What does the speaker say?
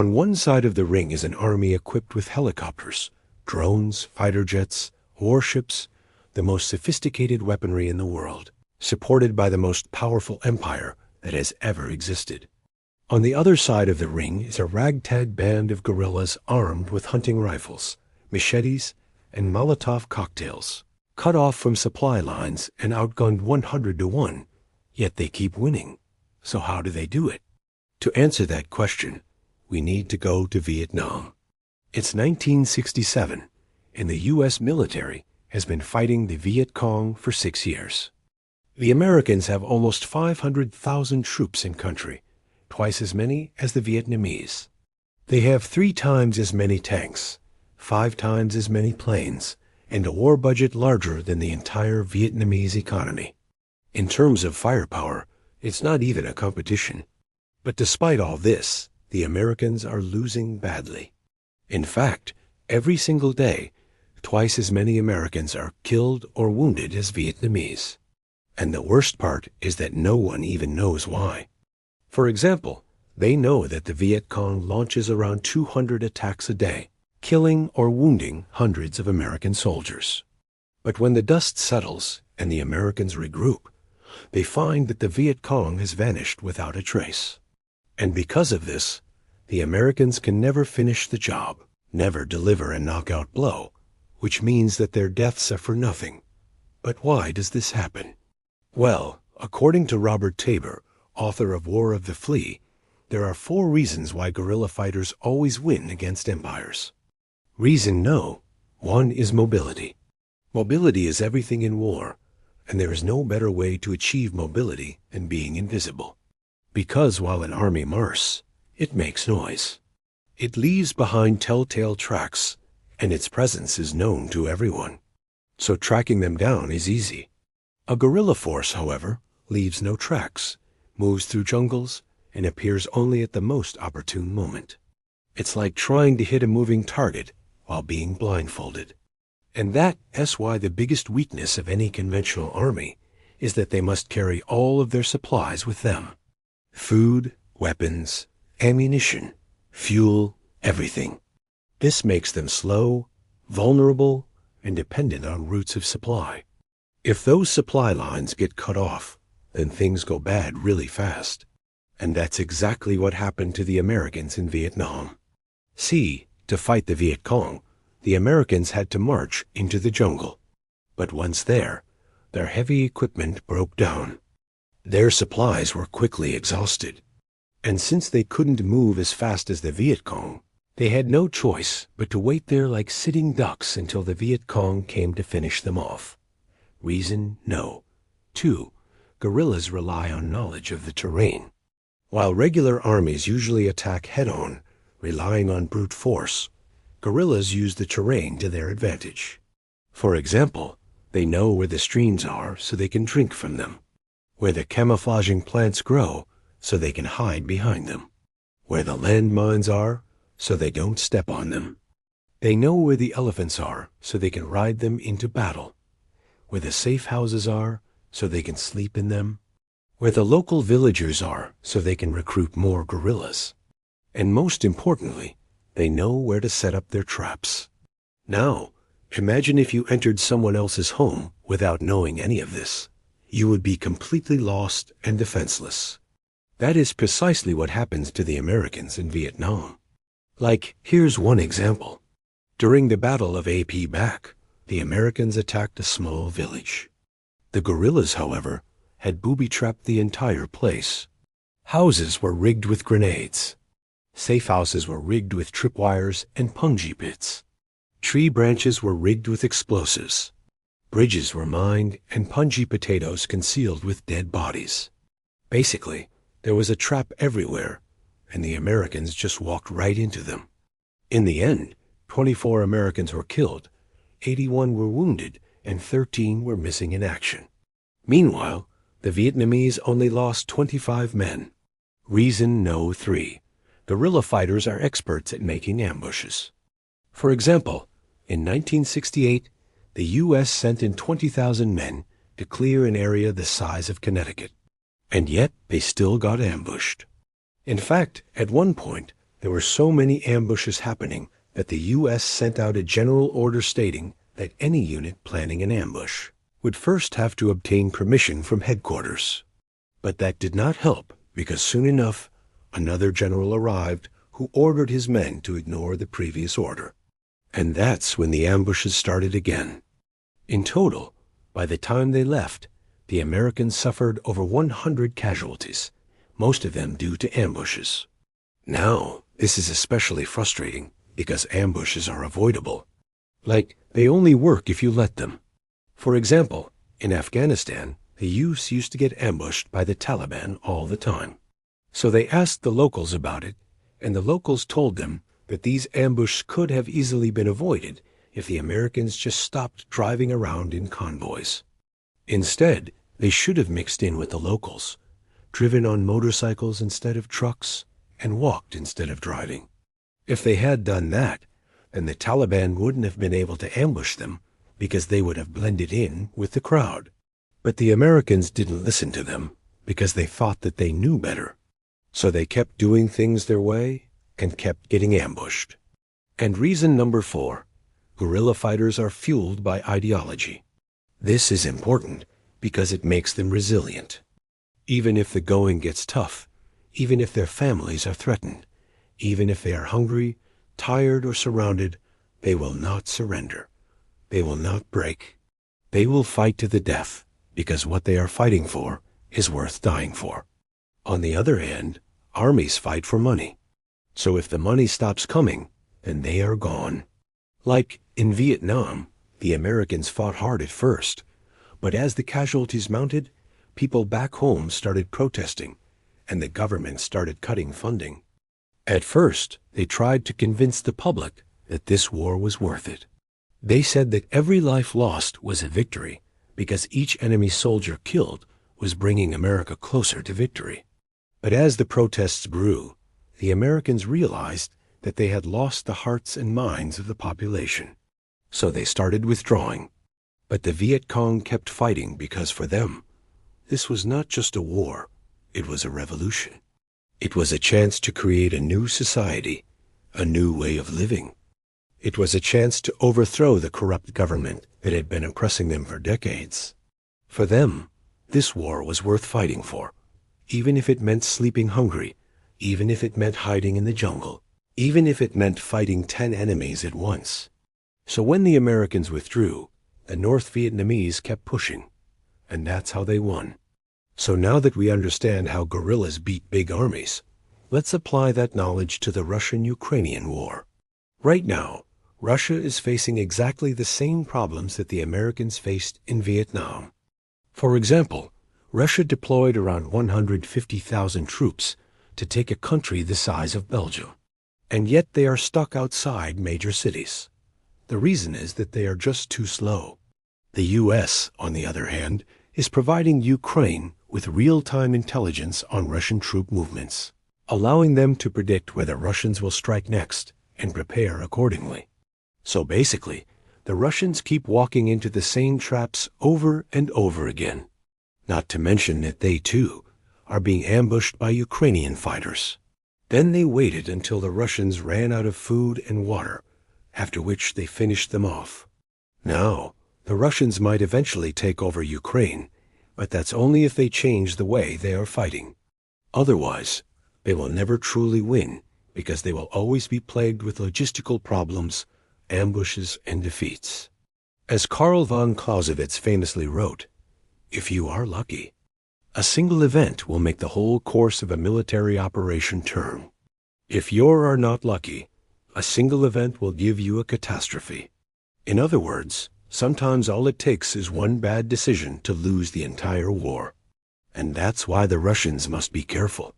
On one side of the ring is an army equipped with helicopters, drones, fighter jets, warships, the most sophisticated weaponry in the world, supported by the most powerful empire that has ever existed. On the other side of the ring is a ragtag band of guerrillas armed with hunting rifles, machetes, and Molotov cocktails, cut off from supply lines and outgunned 100 to 1, yet they keep winning. So how do they do it? To answer that question, we need to go to Vietnam. It's 1967, and the U.S. military has been fighting the Viet Cong for 6 years. The Americans have almost 500,000 troops in country, twice as many as the Vietnamese. They have 3 times as many tanks, 5 times as many planes, and a war budget larger than the entire Vietnamese economy. In terms of firepower, it's not even a competition. But despite all this, the Americans are losing badly. In fact, every single day, twice as many Americans are killed or wounded as Vietnamese. And the worst part is that no one even knows why. For example, they know that the Viet Cong launches around 200 attacks a day, killing or wounding hundreds of American soldiers. But when the dust settles and the Americans regroup, they find that the Viet Cong has vanished without a trace. And because of this, the Americans can never finish the job, never deliver a knockout blow, which means that their deaths are for nothing. But why does this happen? Well, according to Robert Tabor, author of War of the Flea, there are 4 reasons why guerrilla fighters always win against empires. Reason no. 1 is mobility. Mobility is everything in war, and there is no better way to achieve mobility than being invisible. Because while an army marches, it makes noise. It leaves behind telltale tracks, and its presence is known to everyone. So tracking them down is easy. A guerrilla force, however, leaves no tracks, moves through jungles, and appears only at the most opportune moment. It's like trying to hit a moving target while being blindfolded. And that's why the biggest weakness of any conventional army is that they must carry all of their supplies with them. Food, weapons, ammunition, fuel, everything. This makes them slow, vulnerable, and dependent on routes of supply. If those supply lines get cut off, then things go bad really fast. And that's exactly what happened to the Americans in Vietnam. See, to fight the Viet Cong, the Americans had to march into the jungle. But once there, their heavy equipment broke down. Their supplies were quickly exhausted. And since they couldn't move as fast as the Viet Cong, they had no choice but to wait there like sitting ducks until the Viet Cong came to finish them off. Reason no. 2. Guerrillas rely on knowledge of the terrain. While regular armies usually attack head-on, relying on brute force, guerrillas use the terrain to their advantage. For example, they know where the streams are so they can drink from them, where the camouflaging plants grow so they can hide behind them, where the landmines are so they don't step on them. They know where the elephants are so they can ride them into battle, where the safe houses are so they can sleep in them, where the local villagers are so they can recruit more guerrillas. And most importantly, they know where to set up their traps. Now, imagine if you entered someone else's home without knowing any of this. You would be completely lost and defenseless. That is precisely what happens to the Americans in Vietnam. Like, here's one example. During the Battle of AP Bac, the Americans attacked a small village. The guerrillas, however, had booby-trapped the entire place. Houses were rigged with grenades. Safe houses were rigged with tripwires and punji pits. Tree branches were rigged with explosives. Bridges were mined and punji potatoes concealed with dead bodies. Basically, there was a trap everywhere, and the Americans just walked right into them. In the end, 24 Americans were killed, 81 were wounded, and 13 were missing in action. Meanwhile, the Vietnamese only lost 25 men. Reason no. 3. Guerrilla fighters are experts at making ambushes. For example, in 1968, the U.S. sent in 20,000 men to clear an area the size of Connecticut. And yet they still got ambushed. In fact, at one point, There were so many ambushes happening that the U.S. sent out a general order stating that any unit planning an ambush would first have to obtain permission from headquarters. But that did not help, because soon enough, another general arrived who ordered his men to ignore the previous order. And that's when the ambushes started again. In total, by the time they left, the Americans suffered over 100 casualties, most of them due to ambushes. Now, this is especially frustrating because ambushes are avoidable. Like, they only work if you let them. For example, in Afghanistan, the youths used to get ambushed by the Taliban all the time. So they asked the locals about it, and the locals told them that these ambushes could have easily been avoided if the Americans just stopped driving around in convoys. Instead, they should have mixed in with the locals, driven on motorcycles instead of trucks, and walked instead of driving. If they had done that, then the Taliban wouldn't have been able to ambush them because they would have blended in with the crowd. But the Americans didn't listen to them because they thought that they knew better. So they kept doing things their way and kept getting ambushed. And reason number 4, guerrilla fighters are fueled by ideology. This is important because it makes them resilient. Even if the going gets tough, even if their families are threatened, even if they are hungry, tired, or surrounded, they will not surrender. They will not break. They will fight to the death because what they are fighting for is worth dying for. On the other hand, armies fight for money. So if the money stops coming, then they are gone. Like in Vietnam, the Americans fought hard at first, but as the casualties mounted, people back home started protesting, and the government started cutting funding. At first, they tried to convince the public that this war was worth it. They said that every life lost was a victory because each enemy soldier killed was bringing America closer to victory. But as the protests grew, the Americans realized that they had lost the hearts and minds of the population. So they started withdrawing. But the Viet Cong kept fighting because for them, this was not just a war, it was a revolution. It was a chance to create a new society, a new way of living. It was a chance to overthrow the corrupt government that had been oppressing them for decades. For them, this war was worth fighting for, even if it meant sleeping hungry, even if it meant hiding in the jungle, even if it meant fighting 10 enemies at once. So when the Americans withdrew, the North Vietnamese kept pushing, and that's how they won. So now that we understand how guerrillas beat big armies, let's apply that knowledge to the Russian-Ukrainian war. Right now, Russia is facing exactly the same problems that the Americans faced in Vietnam. For example, Russia deployed around 150,000 troops to take a country the size of Belgium. And yet they are stuck outside major cities. The reason is that they are just too slow. The U.S., on the other hand, is providing Ukraine with real-time intelligence on Russian troop movements, allowing them to predict whether Russians will strike next and prepare accordingly. So basically, the Russians keep walking into the same traps over and over again. Not to mention that they, too, are being ambushed by Ukrainian fighters. Then they waited until the Russians ran out of food and water, after which they finished them off. Now, the Russians might eventually take over Ukraine, but that's only if they change the way they are fighting. Otherwise, they will never truly win, because they will always be plagued with logistical problems, ambushes, and defeats. As Karl von Clausewitz famously wrote, "If you are lucky, a single event will make the whole course of a military operation turn. If you are not lucky, a single event will give you a catastrophe." In other words, sometimes all it takes is one bad decision to lose the entire war. And that's why the Russians must be careful.